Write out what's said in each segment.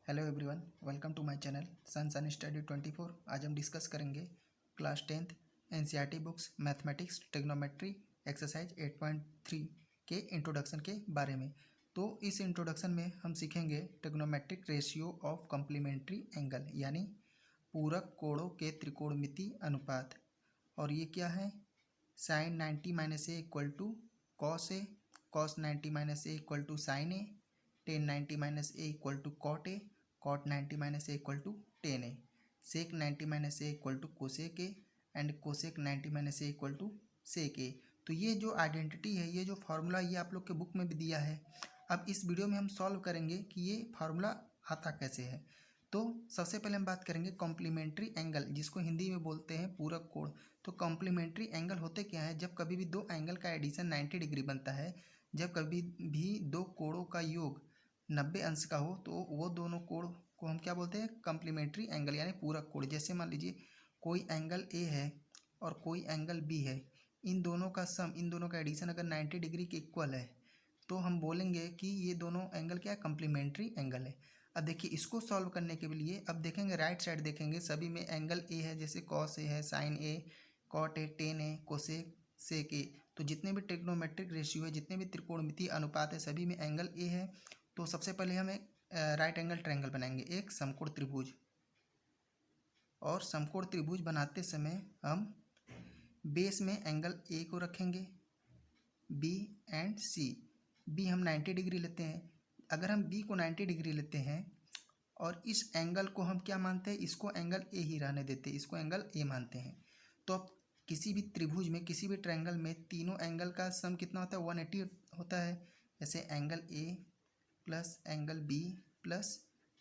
Hello everyone, welcome to my channel Sun Study 24। आज हम discuss करेंगे class 10th NCERT books mathematics trigonometry exercise 8.3 के introduction के बारे में। तो इस इंट्रोडक्शन में हम सीखेंगे trigonometric ratio of complementary angle, यानी पूरक कोणों के त्रिकोणमितीय अनुपात। और ये क्या है? Sine 90 minus A equal to cos A, cos 90 minus A equal to sine A, tan 90 minus A equal to cot A, cot 90 minus A equal to tan A, sec 90 minus A equal to cosec A and cosec 90 minus A equal to sec A. तो ये जो identity है, ये जो formula, ये आप लोग के बुक में भी दिया है। अब इस वीडियो में हम सॉल्व करेंगे कि ये फार्मूला आता कैसे है। तो सबसे पहले हम बात करेंगे कॉम्प्लीमेंट्री एंगल, जिसको हिंदी में बोलते हैं पूरक कोण। तो कॉम्प्लीमेंट्री एंगल होते क्या है? जब कभी भी दो एंगल का एडिशन 90 डिग्री बनता है, जब कभी भी दो कोणों का योग 90 अंश का हो, तो वो दोनों कोण को हम क्या बोलते हैं? कॉम्प्लीमेंट्री एंगल, यानी पूरक कोण। जैसे मान लीजिए कोई एंगल ए है और कोई एंगल बी है, इन दोनों का सम, इन दोनों का एडिशन अगर 90 डिग्री के इक्वल है, तो हम बोलेंगे कि ये दोनों एंगल क्या है? कॉम्प्लीमेंट्री एंगल है। अब देखिए, इसको सॉल्व करने के लिए अब देखेंगे राइट साइड, देखेंगे सभी में एंगल ए है, जैसे कॉस ए है, sine A, cot A, tan A, cosec, sec A. तो जितने भी ट्रिग्नोमेट्रिक रेशियो है, जितने भी त्रिकोणमितीय अनुपात है, सभी में एंगल ए है। तो सबसे पहले हमें राइट एंगल ट्रायंगल बनाएंगे, एक समकोण त्रिभुज। और समकोण त्रिभुज बनाते समय हम बेस में एंगल ए को रखेंगे, बी एंड सी। बी हम 90 डिग्री लेते हैं। अगर हम बी को 90 डिग्री लेते हैं और इस एंगल को हम क्या मानते हैं? इसको एंगल ए ही रहने देते हैं, इसको एंगल ए मानते हैं। तो अब किसी भी त्रिभुज में, किसी भी ट्रायंगल में तीनों एंगल का सम कितना होता है? 180 होता है। जैसे angle A plus angle B plus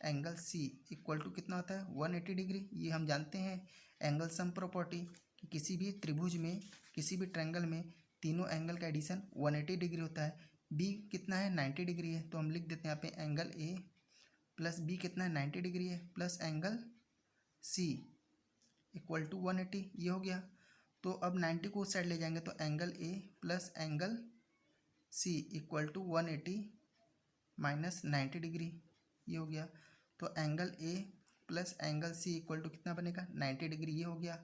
angle C equal to कितना होता है? 180 डिग्री। ये हम जानते हैं एंगल सम प्रॉपर्टी, कि किसी भी त्रिभुज में, किसी भी ट्रायंगल में तीनों एंगल का एडिशन 180 डिग्री होता है। बी कितना है? 90 डिग्री है। तो हम लिख देते हैं यहाँ पे एंगल ए प्लस बी कितना है? 90 डिग्री है, plus angle C equal to 180। ये हो गया। तो अब 90 को उस साइड ले जाएंगे, तो angle A plus angle C equal to 180 minus 90 degree. ये हो गया। तो angle A plus angle C equal to कितना बनेगा? 90 डिग्री। ये हो गया।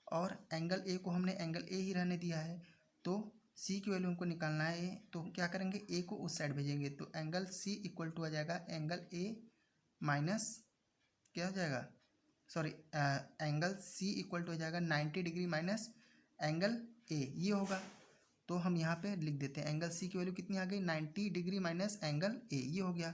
और एंगल ए को हमने एंगल ए ही रहने दिया है, तो सी की वैल्यू हमको निकालना है ए। तो क्या करेंगे? ए को उस साइड भेजेंगे, तो एंगल सी इक्वल टू आ जाएगा एंगल ए माइनस क्या हो जाएगा? Sorry, angle C equal to हो जाएगा 90 डिग्री माइनस एंगल ए। ये होगा। तो हम यहाँ पे लिख देते हैं एंगल सी की वैल्यू कितनी आ गई? 90 डिग्री माइनस एंगल ए। ये हो गया।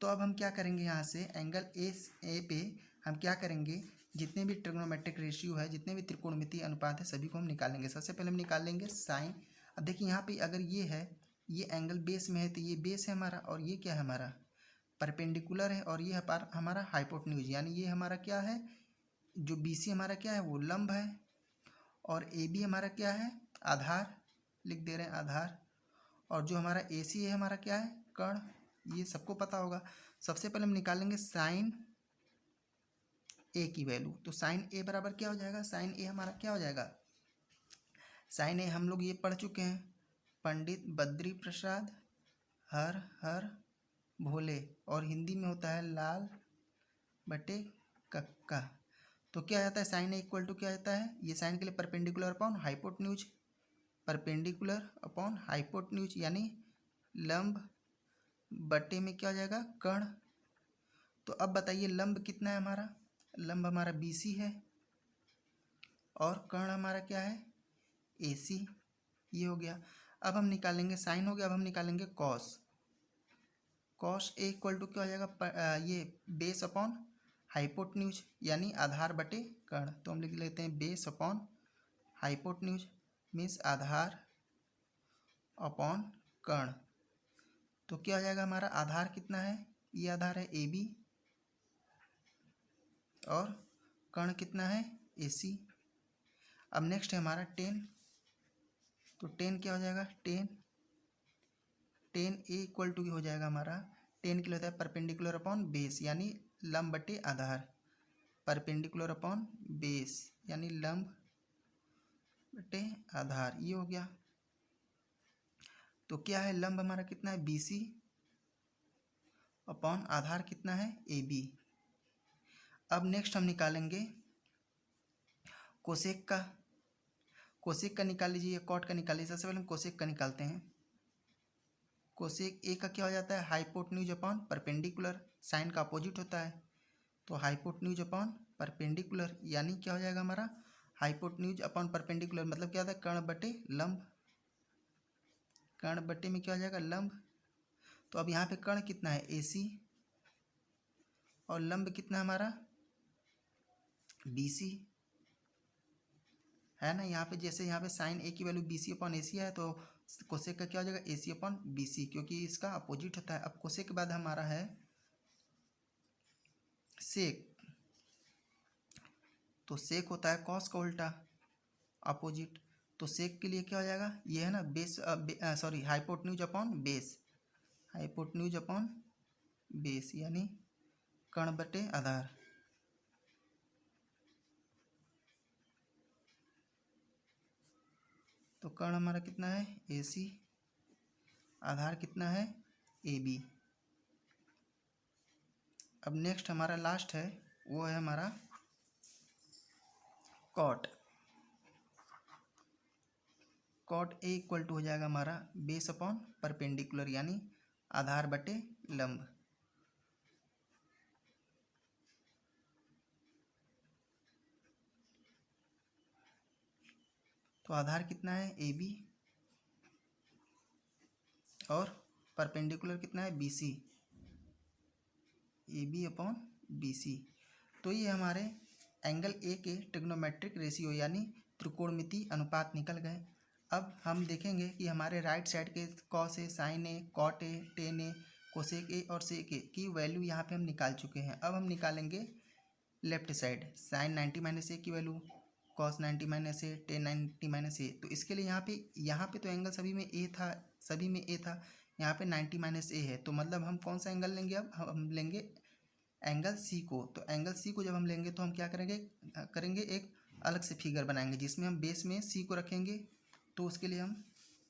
तो अब हम क्या करेंगे? यहाँ से एंगल ए पे हम क्या करेंगे? जितने भी ट्रिग्नोमेट्रिक रेशियो है, जितने भी त्रिकोणमितीय अनुपात है, सभी को हम निकालेंगे। सबसे पहले हम निकाल लेंगे साइन। अब देखिए यहाँ पे अगर ये है, ये एंगल बेस में है, तो ये बेस है हमारा, और ये क्या है? हमारा परपेंडिकुलर है, और ये हमारा हाइपोटेन्यूज, यानी ये हमारा क्या है? जो बी सी हमारा क्या है? वो लंब है। और ए बी हमारा क्या है? आधार, लिख दे रहे हैं आधार। और जो हमारा ए सी है हमारा क्या है? कर्ण। ये सबको पता होगा। सबसे पहले हम निकालेंगे साइन ए की वैल्यू। तो साइन ए बराबर क्या हो जाएगा? साइन ए हमारा क्या हो जाएगा? साइन ए हम लोग ये पढ़ चुके हैं, पंडित बद्री प्रसाद हर हर भोले, और हिंदी में होता है लाल बटे कक्का। तो क्या आता है? साइन ए इक्वल टू क्या आता है? ये साइन के लिए perpendicular upon hypotenuse, perpendicular upon hypotenuse यानी लंब बटे में क्या हो जाएगा? कर्ण। तो अब बताइए लंब कितना है हमारा? लंब हमारा बी सी है, और कर्ण हमारा क्या है? ए सी। ये हो गया। अब हम निकालेंगे, साइन हो गया, अब हम निकालेंगे cos. Cos A equal to क्या हो जाएगा? ये बेस अपॉन हाइपोटेन्यूज यानी आधार बटे कर्ण। तो हम लिख लेते हैं बेस अपॉन हाइपोटेन्यूज मीन्स आधार अपॉन कर्ण। तो क्या हो जाएगा हमारा? आधार कितना है? ये आधार है ए बी, और कर्ण कितना है? ए सी। अब नेक्स्ट है हमारा टेन। तो टेन क्या हो जाएगा? टेन ए इक्वल टू हो जाएगा हमारा, टेन के लिए होता है परपेंडिकुलर अपॉन बेस यानी लंब बटे आधार, परपेंडिकुलर अपॉन बेस यानी लंब बटे आधार। ये हो गया। तो क्या है? लंब हमारा कितना है? बी सी, अपॉन आधार कितना है ए बी। अब नेक्स्ट हम निकालेंगे कोसेक का। कोसेक का निकाल लीजिए, कॉट का निकाल लीजिए। सबसे पहले हम कोसेक का निकालते हैं। कोसेक ए का क्या हो जाता है, हाइपोटेन्यूज अपॉन परपेंडिकुलर, साइन का अपोजिट होता है। तो हाइपोटेन्यूज अपॉन परपेंडिकुलर यानी क्या हो जाएगा हमारा, हाइपोटेन्यूज अपॉन परपेंडिकुलर मतलब क्या होता है, कर्ण बटे लंब। कर्ण बटे में क्या हो जाएगा, लंब। तो अब यहाँ पे कर्ण कितना है ए सी, और लंब कितना है हमारा बी सी, है ना। यहाँ पे जैसे यहाँ पे साइन ए की वैल्यू बी सी अपॉन ए सी है, तो कोसेक का क्या हो जाएगा ए सी अपॉन बी सी, क्योंकि इसका अपोजिट होता है। अब कोसेक के बाद हमारा है सेक। तो सेक होता है कॉस का उल्टा, अपोजिट। तो सेक के लिए क्या हो जाएगा, ये है ना base, sorry hypotenuse upon base. Hypotenuse upon base यानी कर्ण बटे आधार। तो कर्ण हमारा कितना है ए सी, आधार कितना है ए बी। अब नेक्स्ट हमारा लास्ट है, वो है हमारा cot. Cot A equal to हो जाएगा हमारा बेस अपॉन परपेंडिकुलर यानी आधार बटे लंब। तो आधार कितना है ए बी, और परपेंडिकुलर कितना है B C, A B upon B C. तो ये हमारे एंगल ए के ट्रिग्नोमेट्रिक रेशियो यानी त्रिकोणमिति अनुपात निकल गए। अब हम देखेंगे कि हमारे राइट साइड के cos A, sine A, cot A, tan A, cosec A और सेक ए की वैल्यू यहाँ पे हम निकाल चुके हैं। अब हम निकालेंगे लेफ्ट साइड, साइन 90 माइनस ए की वैल्यू, कॉस 90 माइनस ए, टेन 90 माइनस ए। तो इसके लिए यहाँ पे तो एंगल सभी में ए था, सभी में ए था। यहाँ पे 90 माइनस ए है, तो मतलब हम कौन सा एंगल लेंगे, अब हम लेंगे एंगल सी को। तो एंगल सी को जब हम लेंगे तो हम क्या करेंगे एक अलग से फिगर बनाएंगे जिसमें हम बेस में सी को रखेंगे। तो उसके लिए हम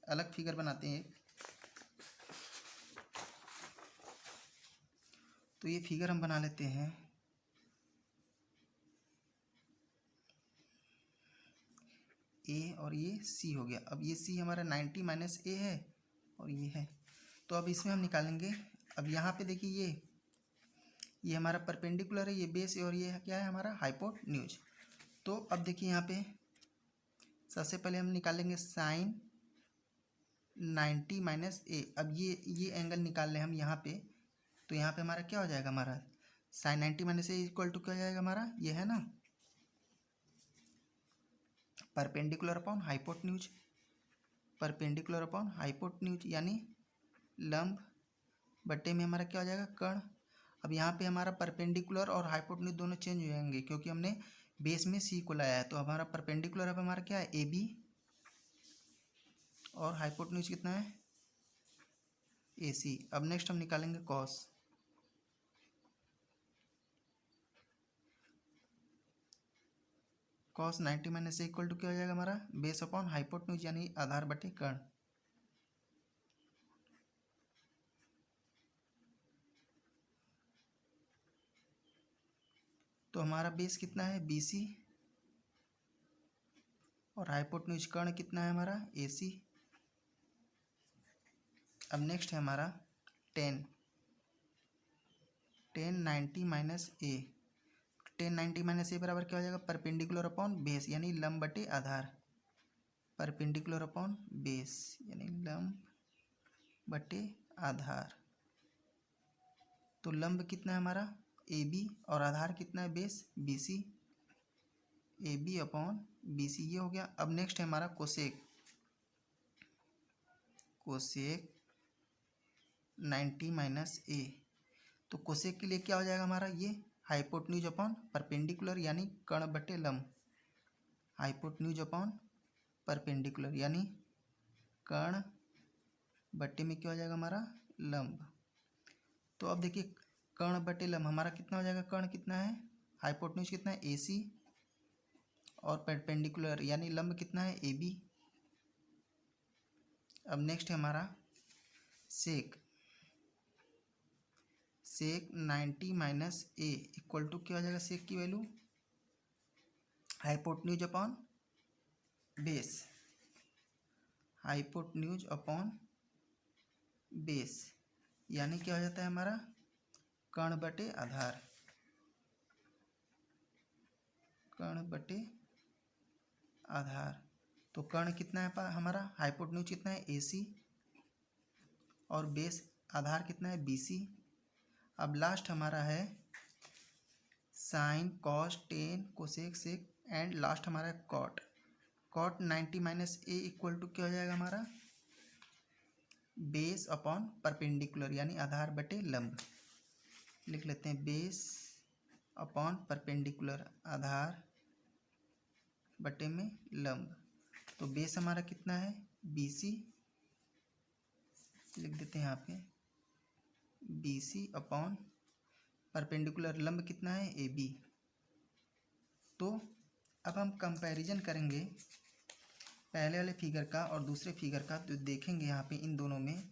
अलग फिगर बनाते हैं। तो ये फिगर हम बना लेते हैं। ए और ये सी हो गया। अब ये सी हमारा 90 माइनस ए है और ये है। तो अब इसमें हम निकालेंगे। अब यहाँ पे देखिए ये हमारा परपेंडिकुलर है, ये बेस है, और ये क्या है हमारा हाइपोटेन्यूज। तो अब देखिए यहाँ पे सबसे पहले हम निकालेंगे साइन 90 माइनस ए। अब ये एंगल निकाल लें हम यहाँ पे। तो यहाँ पे हमारा क्या हो जाएगा, हमारा sine 90 minus A equal to क्या हो जाएगा हमारा, ये है ना perpendicular upon hypotenuse. Perpendicular upon hypotenuse यानी लंब बट्टे में हमारा क्या हो जाएगा कर्ण। अब यहाँ पे हमारा परपेंडिकुलर और हाइपोटेन्यूज दोनों चेंज हो जाएंगे क्योंकि हमने बेस में सी को लाया है। तो हमारा परपेंडिकुलर अब हमारा क्या है ए बी, और हाइपोटेन्यूज कितना है ए सी। अब नेक्स्ट हम निकालेंगे cos. Cos 90 minus A equal to क्या हो जाएगा हमारा बेस अपॉन हाइपोटेन्यूज यानी आधार बटे कर्ण। तो हमारा बेस कितना है बी सी, और हाइपोटेन्यूज कर्ण कितना है हमारा ए सी। अब नेक्स्ट है हमारा 10 90 माइनस ए। 90 माइनस ए बराबर क्या हो जाएगा परपेंडिकुलर अपॉन बेस यानी लंब बटे आधार। परपेंडिकुलर अपॉन बेस यानी लंब बटे आधार। तो लंब कितना है हमारा ए बी, और आधार कितना है base B C, A B upon B C, ये हो गया। अब नेक्स्ट है हमारा कोसेक। कोसेक 90 माइनस ए। तो कोसेक के लिए क्या हो जाएगा हमारा, ये हाइपोटेन्यूज अपॉन परपेंडिकुलर यानी कर्ण बटे लंब। हाइपोटेन्यूज अपॉन परपेंडिकुलर यानी कर्ण बटे में क्या हो जाएगा हमारा लंब। तो अब देखिए कर्ण बटे लंब हमारा कितना हो जाएगा, कर्ण कितना है हाइपोटेन्यूज कितना है ए सी, और परपेंडिकुलर यानी लंब कितना है ए बी। अब नेक्स्ट है हमारा सेक। सेक 90 माइनस ए इक्वल टू क्या हो जाएगा, सेक की value hypotenuse upon base, hypotenuse upon base, यानी क्या हो जाता है हमारा कर्ण बटे आधार, कर्ण बटे आधार। तो कर्ण कितना है हमारा, हाइपोटेन्यूज कितना है AC, और बेस आधार कितना है BC। अब लास्ट हमारा है sine cos tan cosec sec and last हमारा है cot. Cot 90 minus A equal to क्या हो जाएगा हमारा, बेस अपॉन परपेंडिकुलर यानी आधार बटे लंब। लिख लेते हैं बेस अपॉन परपेंडिकुलर, आधार बटे में लंब। तो बेस हमारा कितना है BC, लिख देते हैं यहाँ पे BC अपॉन परपेंडिकुलर लंब कितना है AB। तो अब हम कंपैरिजन करेंगे पहले वाले फिगर का और दूसरे फिगर का, तो देखेंगे यहाँ पे इन दोनों में,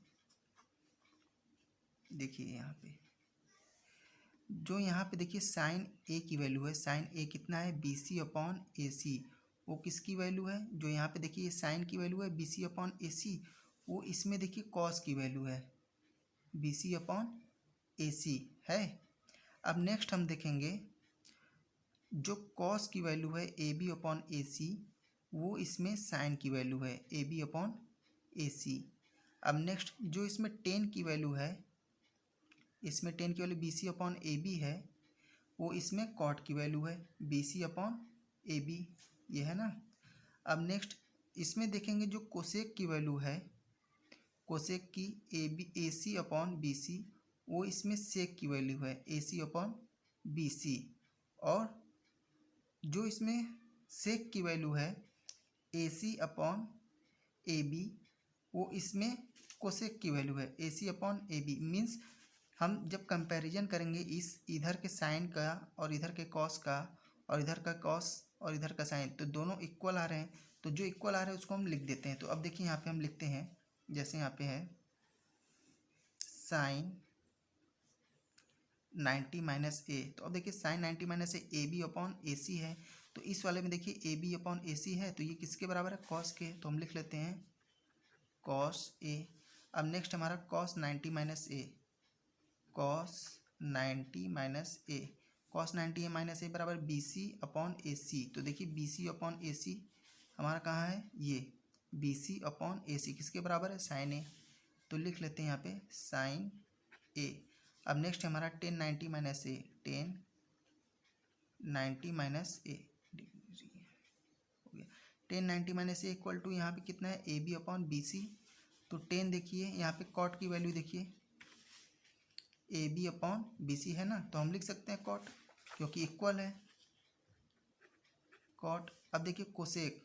देखिए यहाँ पे जो यहाँ पे देखिए साइन ए की वैल्यू है, साइन ए कितना है BC अपॉन AC, वो किसकी वैल्यू है, जो यहाँ पे देखिए साइन की वैल्यू है BC अपॉन AC, वो इसमें देखिए कॉस की वैल्यू है BC अपॉन AC है। अब नेक्स्ट हम देखेंगे जो कॉस की वैल्यू है AB अपॉन AC, वो इसमें साइन की वैल्यू है AB अपॉन AC। अब नेक्स्ट जो इसमें टेन की वैल्यू है, इसमें टेन की वैल्यू BC अपॉन AB है, वो इसमें कॉट की वैल्यू है BC अपॉन AB, ये है ना। अब नेक्स्ट इसमें देखेंगे जो कोसेक की वैल्यू है, कोसेक की AC अपॉन BC, वो इसमें सेक की वैल्यू है AC अपॉन BC, और जो इसमें सेक की वैल्यू है AC अपॉन AB, वो इसमें कोसेक की वैल्यू है AC अपॉन AB। मीन्स हम जब कंपैरिजन करेंगे इस इधर के साइन का और इधर के कॉस का, और इधर का कॉस और इधर का साइन, तो दोनों इक्वल आ रहे हैं, तो जो इक्वल आ रहे हैं उसको हम लिख देते हैं। तो अब देखिए यहाँ पे हम लिखते हैं, जैसे यहाँ पे है साइन 90 माइनस ए, तो अब देखिए साइन 90 माइनस ए AB अपॉन AC है, तो इस वाले में देखिए AB अपॉन AC है, तो ये किसके बराबर है कॉस के, तो हम लिख लेते हैं कॉस A। अब नेक्स्ट हमारा कॉस 90 माइनस ए, कॉस 90 माइनस ए, कॉस 90 माइनस ए बराबर BC अपॉन AC। तो देखिए BC अपॉन AC हमारा कहाँ है, ये BC अपॉन AC किसके बराबर है साइन ए, तो लिख लेते हैं यहाँ पे साइन ए। अब नेक्स्ट हमारा 10 90 माइनस ए, 10 90 माइनस ए हो गया, 10 90 माइनस ए इक्वल टू यहाँ पे कितना है AB अपॉन BC। तो 10 देखिए यहाँ पे कॉट की वैल्यू देखिए AB अपॉन BC है ना, तो हम लिख सकते हैं कॉट क्योंकि इक्वल है कॉट। अब देखिए कोसेक,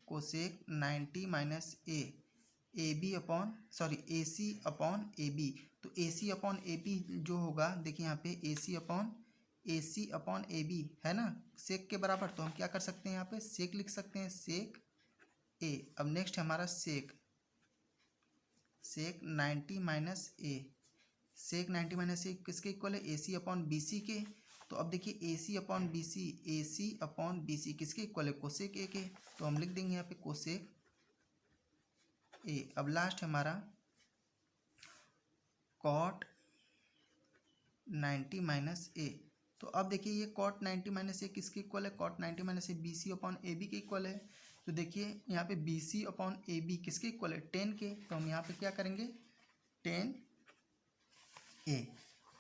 कोसेक 90 माइनस ए AB upon AC upon AB, तो AC अपॉन AB जो होगा देखिए यहाँ पे AC अपॉन AB है ना सेक के बराबर, तो हम क्या कर सकते हैं यहाँ पे सेक लिख सकते हैं सेक A। अब नेक्स्ट हमारा सेक 90 माइनस ए, सेक 90 माइनस ए किसके इक्वल है AC अपॉन BC के। तो अब देखिए AC अपॉन BC किसके इक्वल है कोसेक A के, तो हम लिख देंगे यहाँ पे कोसेक A। अब लास्ट हमारा कॉट 90 माइनस ए, तो अब देखिए ये कॉट 90 माइनस ए किसके इक्वल है, कॉट 90 माइनस ए BC अपॉन AB के इक्वल है। तो देखिए यहाँ पे BC अपॉन AB किसके इक्वल है 10 के, तो हम यहाँ पे क्या करेंगे 10A।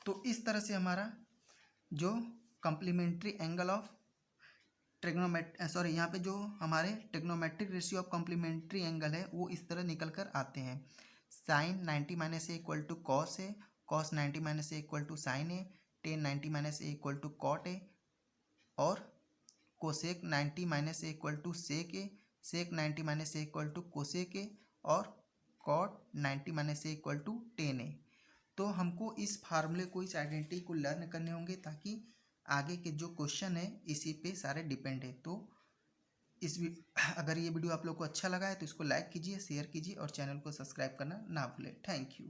तो इस तरह से हमारा जो कॉम्प्लीमेंट्री एंगल ऑफ यहाँ पे जो हमारे trigonometric ratio of complementary angle है वो इस तरह निकल कर आते हैं। Sine 90 minus A equal to cos A, cos 90 minus A equal to sine A, tan 90 minus A equal to cot A, और cosec 90 minus A equal to sec A, sec 90 minus A equal to cosec A, और cot 90 minus A equal to tan A. तो हमको इस फार्मूले को, इस identity को learn करने होंगे ताकि आगे के जो क्वेश्चन है इसी पे सारे डिपेंड है। तो अगर ये वीडियो आप लोग को अच्छा लगा है तो इसको लाइक कीजिए, शेयर कीजिए और चैनल को सब्सक्राइब करना ना भूलें। Thank you.